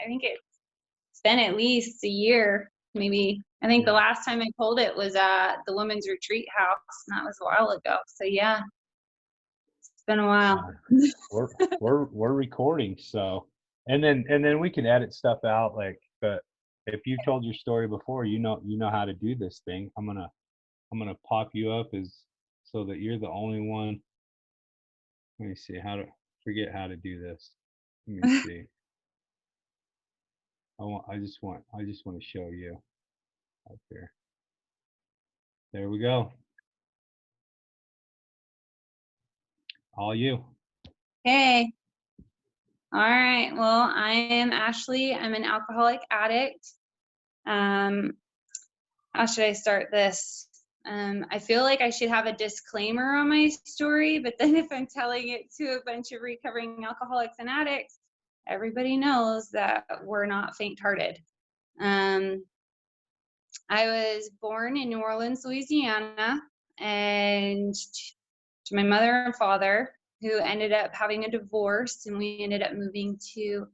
I think it's been at least a year, maybe. I think the last time I pulled it was at the women's retreat house, and that was a while ago. So yeah, it's been a while. We're recording, so and then we can edit stuff out, like, but if you told your story before, you know how to do this thing. I'm gonna pop you up as so that you're the only one. Let me see how to forget how to do this. Let me see. I just want to show you up here. There we go. All you. Hey. All right. Well, I am Ashley. I'm an alcoholic addict. How should I start this? I feel like I should have a disclaimer on my story, but then if I'm telling it to a bunch of recovering alcoholics and addicts, everybody knows that we're not faint-hearted. I was born in New Orleans, Louisiana, and to my mother and father, who ended up having a divorce, and we ended up moving to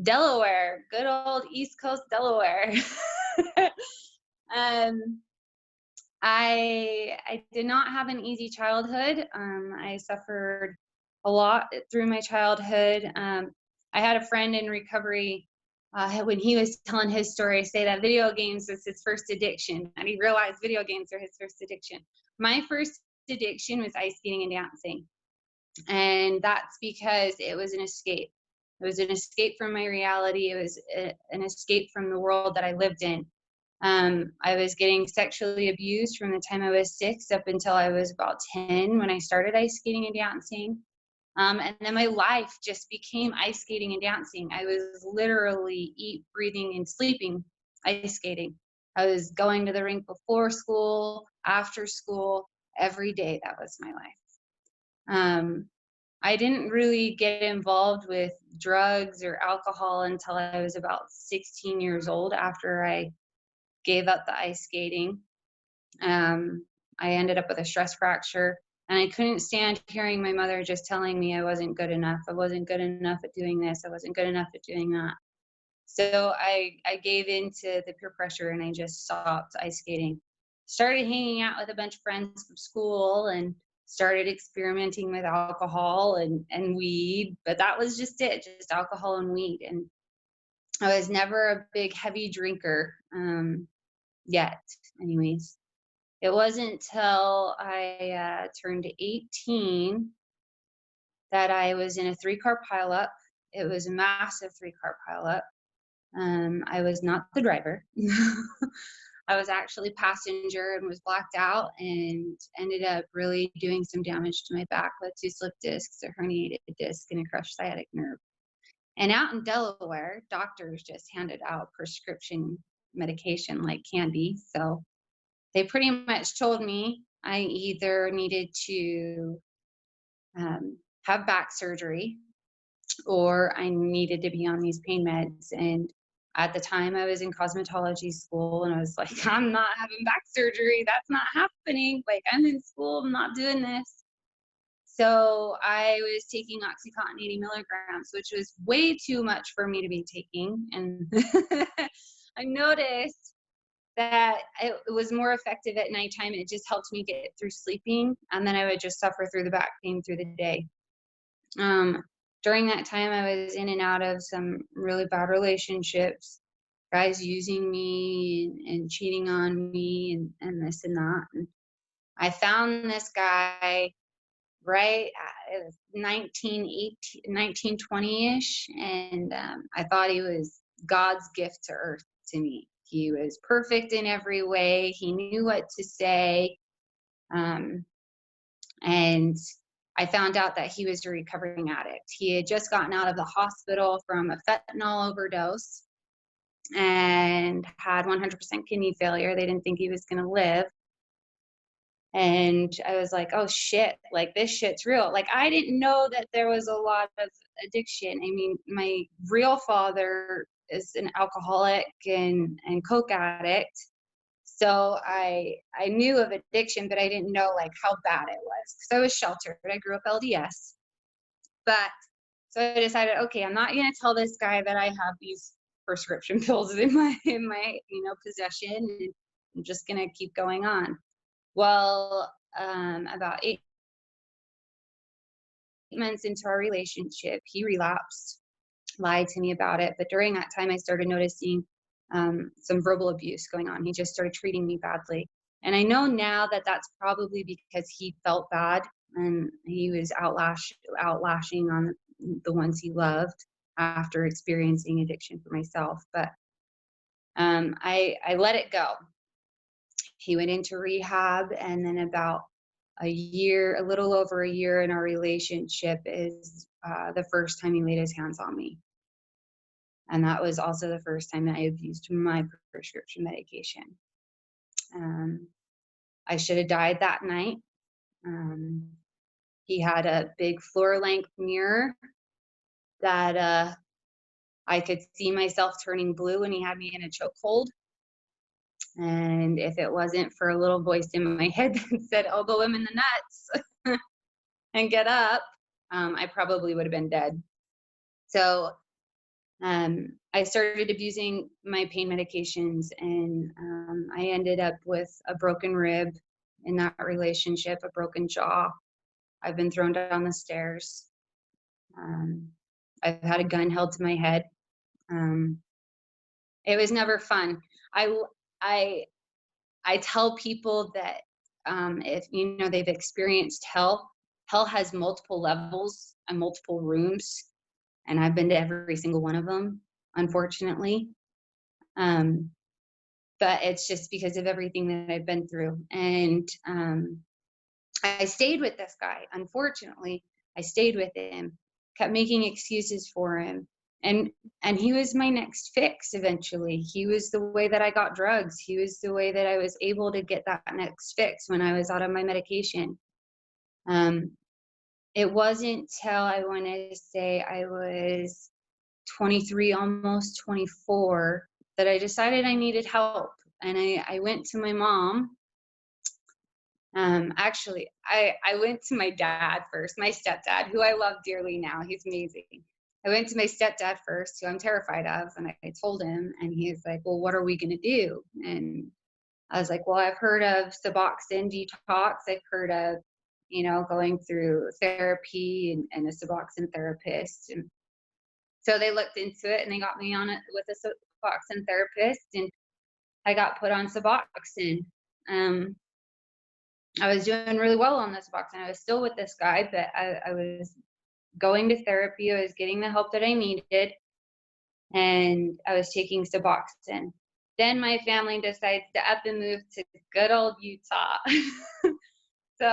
Delaware, good old East Coast Delaware. I did not have an easy childhood. I suffered a lot through my childhood. I had a friend in recovery when he was telling his story say that video games was his first addiction, and he realized video games are his first addiction. My first addiction was ice skating and dancing, and that's because it was an escape. It was an escape from my reality. It was an escape from the world that I lived in. I was getting sexually abused from the time I was 6 up until I was about 10 when I started ice skating and dancing. And then my life just became ice skating and dancing. I was literally breathing, and sleeping ice skating. I was going to the rink before school, after school, every day. That was my life. I didn't really get involved with drugs or alcohol until I was about 16 years old, after I gave up the ice skating. I ended up with a stress fracture, and I couldn't stand hearing my mother just telling me I wasn't good enough. I wasn't good enough at doing this. I wasn't good enough at doing that. So I gave in to the peer pressure, and I just stopped ice skating. Started hanging out with a bunch of friends from school, and started experimenting with alcohol and weed, but that was just it, just alcohol and weed. And I was never a big heavy drinker yet, anyways. It wasn't till I turned 18 that I was in a 3-car pileup. It was a massive 3-car pileup. I was not the driver. I was actually passenger and was blacked out, and ended up really doing some damage to my back with 2 slip discs, a herniated disc, and a crushed sciatic nerve. And out in Delaware, doctors just handed out prescription medication like candy. So they pretty much told me I either needed to have back surgery, or I needed to be on these pain meds. And at the time I was in cosmetology school, and I was like, I'm not having back surgery. That's not happening. Like, I'm in school, I'm not doing this. So I was taking OxyContin 80 milligrams, which was way too much for me to be taking. And I noticed that it was more effective at nighttime. It just helped me get through sleeping, and then I would just suffer through the back pain through the day. During that time, I was in and out of some really bad relationships, guys using me and cheating on me, and this and that. And I found this guy right it was 1920-ish, and I thought he was God's gift to earth to me. He was perfect in every way. He knew what to say. And I found out that he was a recovering addict. He had just gotten out of the hospital from a fentanyl overdose and had 100% kidney failure. They didn't think he was going to live. And I was like, oh shit, like, this shit's real. Like, I didn't know that there was a lot of addiction. I mean, my real father is an alcoholic and coke addict. So I knew of addiction, but I didn't know like how bad it was, because I was sheltered. I grew up LDS. But so I decided, okay, I'm not going to tell this guy that I have these prescription pills in my possession, and I'm just gonna keep going on. Well, about 8 months into our relationship, he relapsed, lied to me about it. But during that time, I started noticing some verbal abuse going on. He just started treating me badly. And I know now that that's probably because he felt bad and he was outlashing on the ones he loved after experiencing addiction for myself. But I let it go. He went into rehab, and then about a year, a little over a year in our relationship, is the first time he laid his hands on me. And that was also the first time that I abused my prescription medication. Um, I should have died that night. Um, he had a big floor length mirror that I could see myself turning blue when he had me in a chokehold. And if it wasn't for a little voice in my head that said, elbow him in the nuts and get up, I probably would have been dead. So I started abusing my pain medications, and I ended up with a broken rib in that relationship, a broken jaw. I've been thrown down the stairs. I've had a gun held to my head. It was never fun. I, I, I tell people that if they've experienced hell, hell has multiple levels and multiple rooms, and I've been to every single one of them, unfortunately. But it's just because of everything that I've been through. And I stayed with this guy. Unfortunately, I stayed with him, kept making excuses for him. And he was my next fix eventually. He was the way that I got drugs. He was the way that I was able to get that next fix when I was out of my medication. It wasn't till I want to say I was 23, almost 24, that I decided I needed help. And I went to my mom. Actually, I went to my dad first, my stepdad, who I love dearly now. He's amazing. I went to my stepdad first, who I'm terrified of, and I told him, and he's like, well, what are we going to do? And I was like, well, I've heard of Suboxone detox. I've heard of, going through therapy and a Suboxone therapist. And so they looked into it, and they got me on it with a Suboxone therapist, and I got put on Suboxone. I was doing really well on this Suboxone. I was still with this guy, but I was going to therapy. I was getting the help that I needed, and I was taking Suboxone. Then my family decides to up and move to good old Utah. So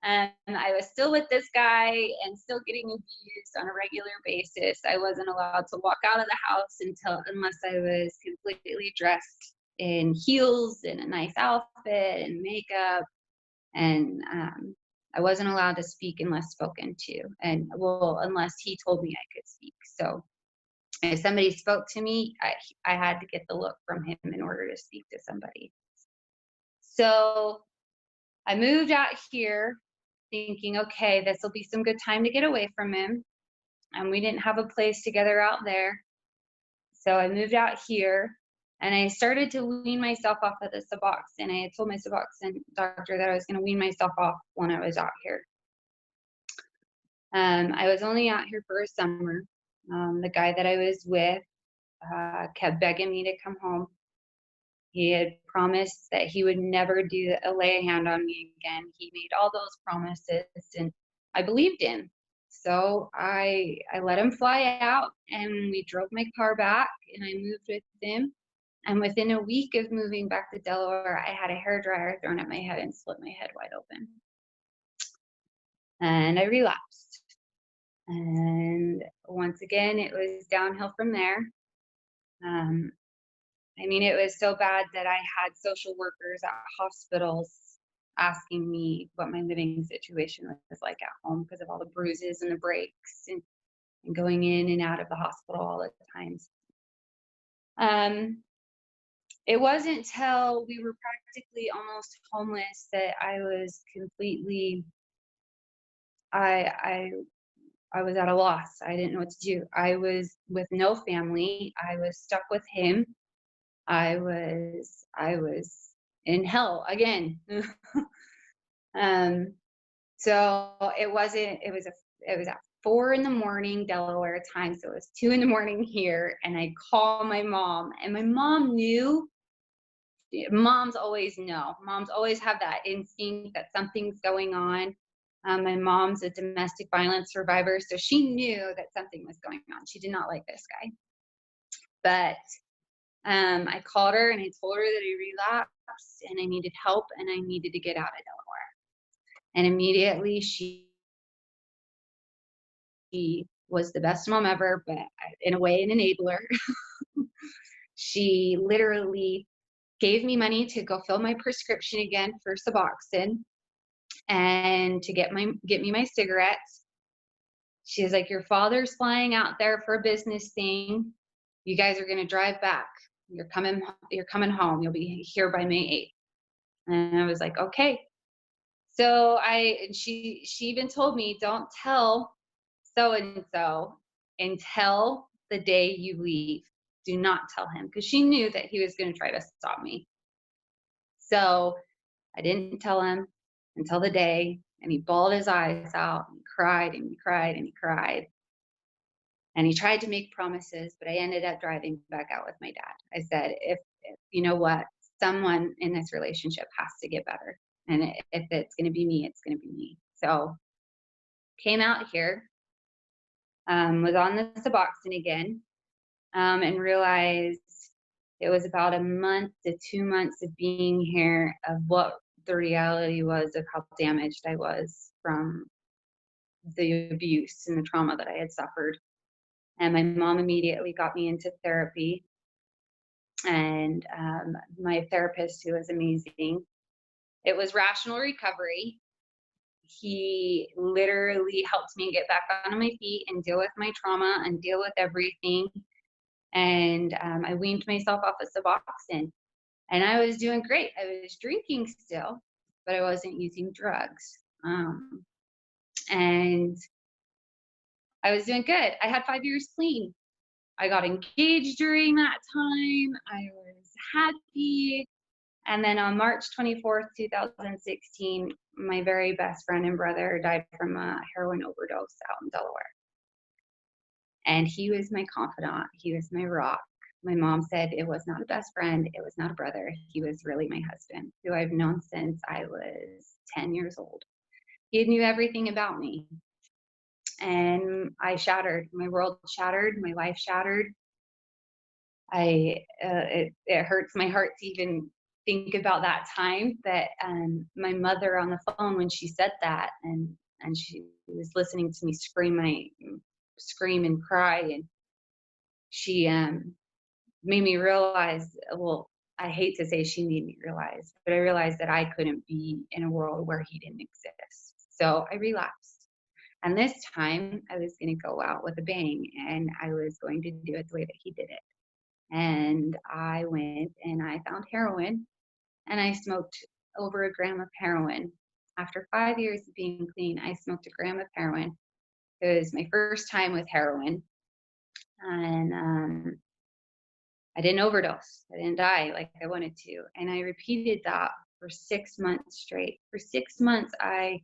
I was still with this guy and still getting abused on a regular basis. I wasn't allowed to walk out of the house unless I was completely dressed in heels and a nice outfit and makeup. And I wasn't allowed to speak unless spoken to, and unless he told me I could speak. So if somebody spoke to me, I had to get the look from him in order to speak to somebody. So I moved out here thinking, okay, this will be some good time to get away from him. And we didn't have a place together out there. So I moved out here, and I started to wean myself off of the Suboxone. I had told my Suboxone doctor that I was going to wean myself off when I was out here. I was only out here for a summer. The guy that I was with kept begging me to come home. He had promised that he would never lay a hand on me again. He made all those promises, and I believed him. So I let him fly out, and we drove my car back, and I moved with him. And within a week of moving back to Delaware, I had a hairdryer thrown at my head and split my head wide open. And I relapsed. And once again, it was downhill from there. It was so bad that I had social workers at hospitals asking me what my living situation was like at home because of all the bruises and the breaks and going in and out of the hospital all the times. It wasn't until we were practically almost homeless that I was completely, I I was at a loss. I didn't know what to do. I was with no family. I was stuck with him. I was in hell again. um, so it was at 4 in the morning Delaware time. So it was 2 in the morning here. And I call my mom, and my mom knew. Moms always know. Moms always have that instinct that something's going on. My mom's a domestic violence survivor, so she knew that something was going on. She did not like this guy. But I called her and I told her that I relapsed and I needed help and I needed to get out of Delaware. And immediately she was the best mom ever, but in a way, an enabler. She literally gave me money to go fill my prescription again for Suboxone and to get me my cigarettes. She was like, "Your father's flying out there for a business thing. You guys are gonna drive back. You're coming home. You'll be here by May 8th." And I was like, "Okay." So and she even told me, "Don't tell so and so until the day you leave. Do not tell him," because she knew that he was gonna try to stop me. So I didn't tell him until the day, and he bawled his eyes out and he cried and he cried and he cried. And he tried to make promises, but I ended up driving back out with my dad. I said, if you know what, someone in this relationship has to get better. And if it's going to be me, it's going to be me. So came out here, was on the Suboxone again, and realized it was about a month to 2 months of being here of what the reality was of how damaged I was from the abuse and the trauma that I had suffered. And my mom immediately got me into therapy. And my therapist, who was amazing, it was Rational Recovery. He literally helped me get back on my feet and deal with my trauma and deal with everything. And I weaned myself off of Suboxone. And I was doing great. I was drinking still, but I wasn't using drugs. And I was doing good. I had 5 years clean. I got engaged during that time. I was happy. And then on March 24th, 2016, my very best friend and brother died from a heroin overdose out in Delaware. And he was my confidant. He was my rock. My mom said it was not a best friend. It was not a brother. He was really my husband, who I've known since I was 10 years old. He knew everything about me. And I shattered. My world shattered. My life shattered. It hurts my heart to even think about that time. But my mother on the phone when she said that, and she was listening to me scream and cry, and she made me realize. Well, I hate to say she made me realize, but I realized that I couldn't be in a world where he didn't exist. So I relapsed. And this time I was going to go out with a bang, and I was going to do it the way that he did it. And I went and I found heroin, and I smoked over a gram of heroin. After 5 years of being clean, I smoked a gram of heroin. It was my first time with heroin. And I didn't overdose. I didn't die like I wanted to. And I repeated that for 6 months straight. For 6 months, I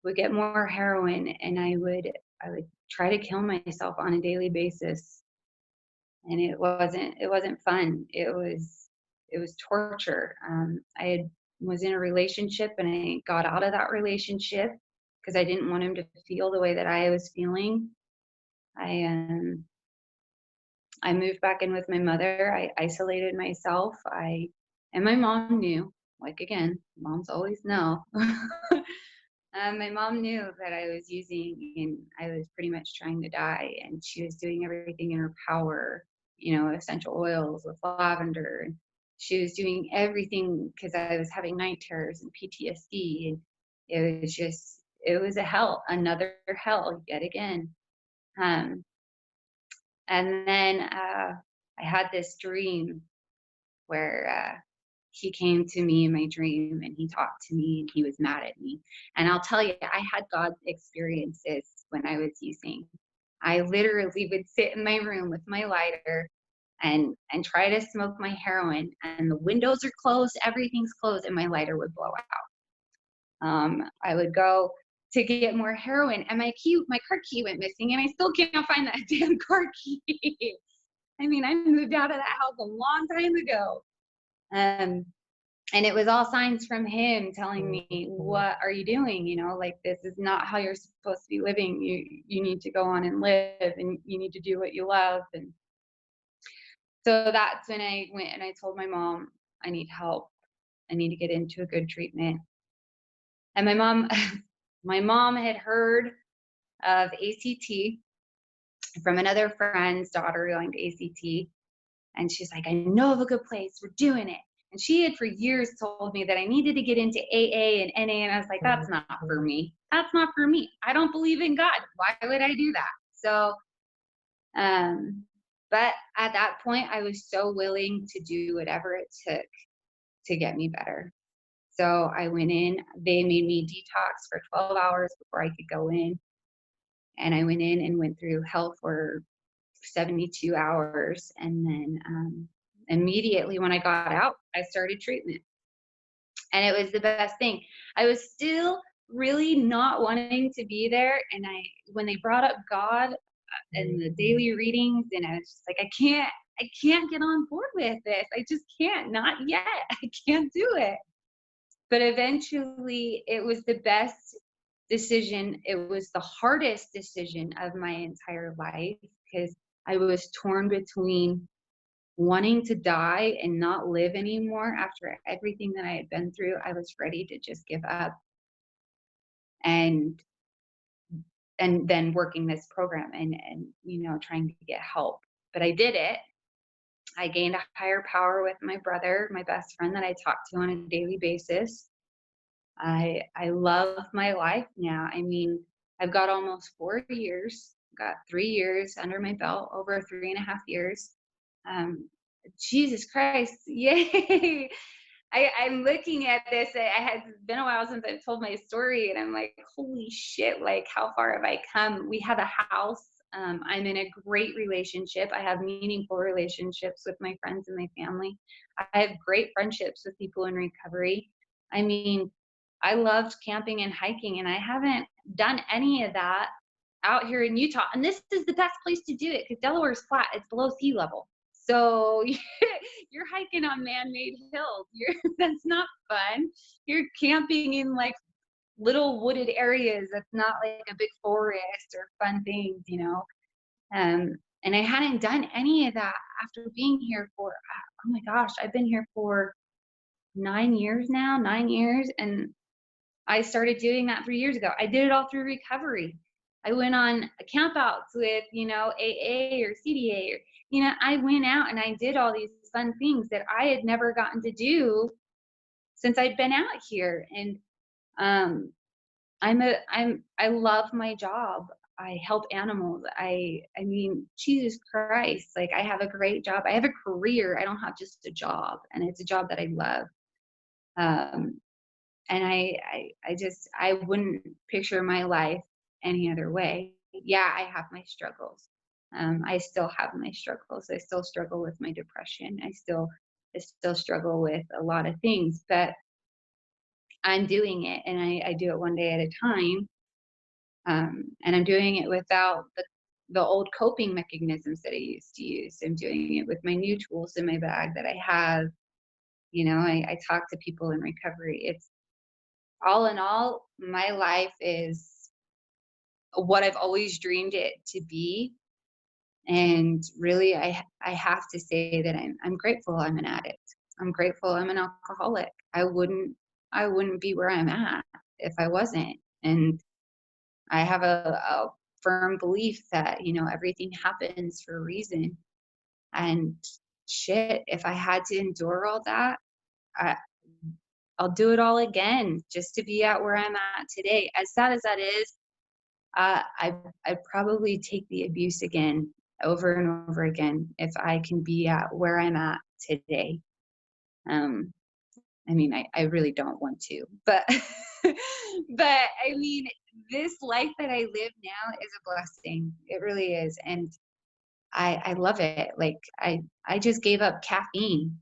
would get more heroin, and I would try to kill myself on a daily basis. And it wasn't fun. It was torture. Was in a relationship, and I got out of that relationship because I didn't want him to feel the way that I was feeling. I moved back in with my mother. I isolated myself. And my mom knew. Like, again, moms always know. My mom knew that I was using, and I was pretty much trying to die. And she was doing everything in her power, essential oils with lavender. And she was doing everything because I was having night terrors and PTSD. And it was a hell, another hell yet again. Um, and then I had this dream where he came to me in my dream, and he talked to me, and he was mad at me. And I'll tell you, I had God experiences when I was using. I literally would sit in my room with my lighter and try to smoke my heroin, and the windows are closed, everything's closed, and my lighter would blow out. I would go to get more heroin, and my car key went missing, and I still can't find that damn car key. I mean, I moved out of that house a long time ago. Um, and it was all signs from him telling me, what are you doing? Like, this is not how you're supposed to be living. You need to go on and live, and you need to do what you love. And so that's when I went and I told my mom, I need help. I need to get into a good treatment. And my mom, my mom had heard of ACT from another friend's daughter going to ACT. And she's like, I know of a good place. We're doing it. And she had for years told me that I needed to get into AA and NA. And I was like, that's not for me. That's not for me. I don't believe in God. Why would I do that? So, but at that point, I was so willing to do whatever it took to get me better. So I went in. They made me detox for 12 hours before I could go in. And I went in and went through hell for 72 hours. And then immediately when I got out, I started treatment. And it was the best thing. I was still really not wanting to be there. And when they brought up God and the daily readings, and I was just like, I can't get on board with this. I just can't, not yet. I can't do it. But eventually it was the best decision. It was the hardest decision of my entire life, because I was torn between wanting to die and not live anymore after everything that I had been through. I was ready to just give up, and then working this program and trying to get help. But I did it. I gained a higher power with my brother, my best friend that I talk to on a daily basis. I love my life now. I mean, I've got almost 4 years, got 3 years under my belt, over 3.5 years. Um, Jesus Christ, yay! I'm looking at this. It had been a while since I've told my story, and I'm like, holy shit! Like, how far have I come? We have a house. I'm in a great relationship. I have meaningful relationships with my friends and my family. I have great friendships with people in recovery. I mean, I loved camping and hiking, and I haven't done any of that out here in Utah. And this is the best place to do it because Delaware's flat, it's below sea level. So you're hiking on man-made hills. That's not fun. You're camping in like little wooded areas. That's not like a big forest or fun things. And I hadn't done any of that after being here for, oh my gosh, I've been here for 9 years now, 9 years. And I started doing that 3 years ago. I did it all through recovery. I went on campouts with, AA or CDA, or, I went out and I did all these fun things that I had never gotten to do since I'd been out here. And um, I love my job. I help animals. I mean, Jesus Christ, like, I have a great job. I have a career. I don't have just a job, and it's a job that I love. Um, and I wouldn't picture my life any other way. Yeah, I have my struggles. I still have my struggles. I still struggle with my depression. I still struggle with a lot of things, but I'm doing it, and I do it one day at a time. And I'm doing it without the old coping mechanisms that I used to use. I'm doing it with my new tools in my bag that I have. I talk to people in recovery. It's all in all, my life is what I've always dreamed it to be. And really, I have to say that I'm grateful I'm an addict. I'm grateful I'm an alcoholic. I wouldn't be where I'm at if I wasn't. And I have a firm belief that, everything happens for a reason. And shit, if I had to endure all that, I, I'll do it all again just to be at where I'm at today. As sad as that is, I'd probably take the abuse again over and over again if I can be at where I'm at today. Um, I mean, I really don't want to, but but I mean, this life that I live now is a blessing. It really is. And I love it. Like I just gave up caffeine.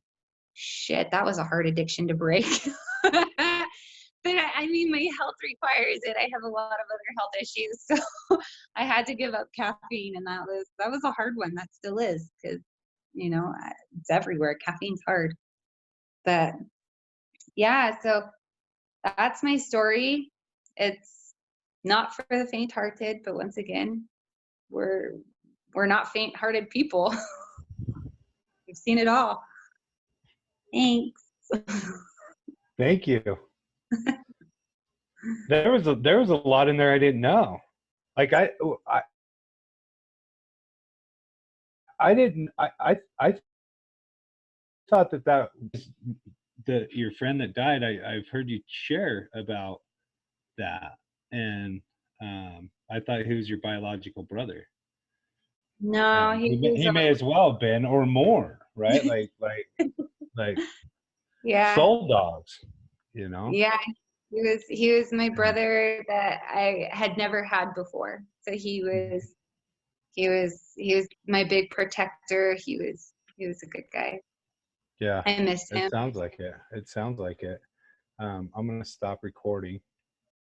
Shit, that was a hard addiction to break. But I mean, my health requires it. I have a lot of other health issues, so I had to give up caffeine, and that was a hard one. That still is because it's everywhere. Caffeine's hard, but yeah. So that's my story. It's not for the faint-hearted, but once again, we're we're not faint-hearted people. We've seen it all. Thanks. Thank you. There was a lot in there I didn't know. Like I didn't I thought that was your friend that died. I've heard you share about that, and I thought he was your biological brother, No, and he he was may as well have been or more, right? Like yeah, soul dogs, you know. yeah. He was my And brother that I had never had before. So he was my big protector. He was a good guy. yeah, I miss it him. sounds like it. It sounds like it. I'm gonna stop recording.